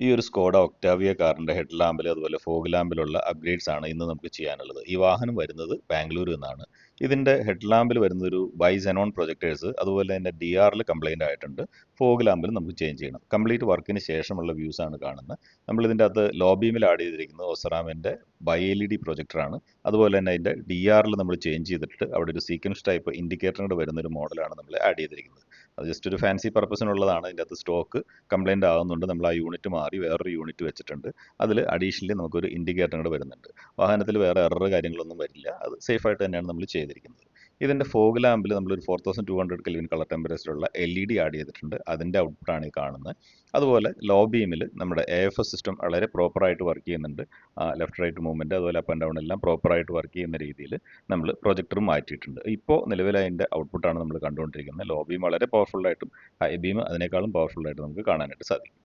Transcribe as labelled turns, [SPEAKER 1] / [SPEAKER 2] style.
[SPEAKER 1] ഈ ഒരു Skoda Octavia കാറിൻ്റെ ഹെഡ് ലാമ്പിൽ അതുപോലെ ഫോഗ് ലാമ്പിലുള്ള അപ്ഗ്രേഡ്സ് ആണ് ഇന്ന് നമുക്ക് ചെയ്യാനുള്ളത്. ഈ വാഹനം വരുന്നത് ബാംഗ്ലൂരിൽ നിന്നാണ്. ഇതിൻ്റെ ഹെഡ് ലാമ്പിൽ വരുന്നൊരു ബൈസെനോൺ പ്രൊജക്ടേഴ്സ് അതുപോലെ തന്നെ ഡി ആറിൽ കംപ്ലൈൻ്റ് ആയിട്ടുണ്ട്. ഫോഗ് ലാമ്പിൽ നമുക്ക് ചേഞ്ച് ചെയ്യണം. കംപ്ലീറ്റ് വർക്കിന് ശേഷമുള്ള വ്യൂസ് ആണ് കാണുന്നത്. നമ്മൾ ഇതിൻ്റെ അകത്ത് ലോ ബീമിൽ ആഡ് ചെയ്തിരിക്കുന്നത് ഒസറാമിൻ്റെ ബൈ LED പ്രൊജക്ടറാണ്. അതുപോലെ തന്നെ അതിൻ്റെ ഡി ആറിൽ നമ്മൾ ചേഞ്ച് ചെയ്തിട്ട് അവിടെ ഒരു സീക്വൻസ് ടൈപ്പ് ഇൻഡിക്കേറ്റർ വരുന്ന ഒരു മോഡലാണ് നമ്മൾ ആഡ് ചെയ്തിരിക്കുന്നത്. അത് ജസ്റ്റ് ഒരു ഫാൻസി പർപ്പസിനുള്ളതാണ്. ഇതിൻ്റെ അകത്ത് സ്റ്റോക്ക് കംപ്ലൈൻ്റ് ആകുന്നുണ്ട്. നമ്മൾ ആ യൂണിറ്റ് മാറി വേറൊരു യൂണിറ്റ് വെച്ചിട്ടുണ്ട്. അതിൽ അഡീഷണലി നമുക്കൊരു ഇൻഡിക്കേറ്റർ കൂടെ വരുന്നുണ്ട്. വാഹനത്തിൽ വേറെ എറർ കാര്യങ്ങളൊന്നും വരില്ല. അത് സേഫായിട്ട് തന്നെയാണ് നമ്മൾ ചെയ്തിരിക്കുന്നത്. ഇതിൻ്റെ ഫോഗ് ലാമ്പിൽ നമ്മളൊരു 4200 കെൽവിൻ കളർ ടെമ്പറേച്ചറുള്ള LED ആഡ് ചെയ്തിട്ടുണ്ട്. അതിൻ്റെ ഔട്ട്പുട്ടാണ് ഈ കാണുന്നത്. അതുപോലെ ലോ ബീമിൽ നമ്മുടെ AFS സിസ്റ്റം വളരെ പ്രോപ്പറായിട്ട് വർക്ക് ചെയ്യുന്നുണ്ട്. ലെഫ്റ്റ് റൈറ്റ് മൂവ്മെൻറ്റ് അതുപോലെ അപ്പ് ആൻഡ് ഡൗൺ എല്ലാം പ്രോപ്പറായിട്ട് വർക്ക് ചെയ്യുന്ന രീതിയിൽ നമ്മൾ പ്രൊജക്ടറും മാറ്റിയിട്ടുണ്ട്. ഇപ്പോൾ നിലവിൽ അതിൻ്റെ ഔട്ട്പുട്ടാണ് നമ്മൾ കണ്ടുകൊണ്ടിരിക്കുന്നത്. ലോ ബീം വളരെ പവർഫുള്ളായിട്ടും ഹൈ ബീം അതിനേക്കാളും പവർഫുള്ളായിട്ട് നമുക്ക് കാണാനായിട്ട് സാധിക്കും.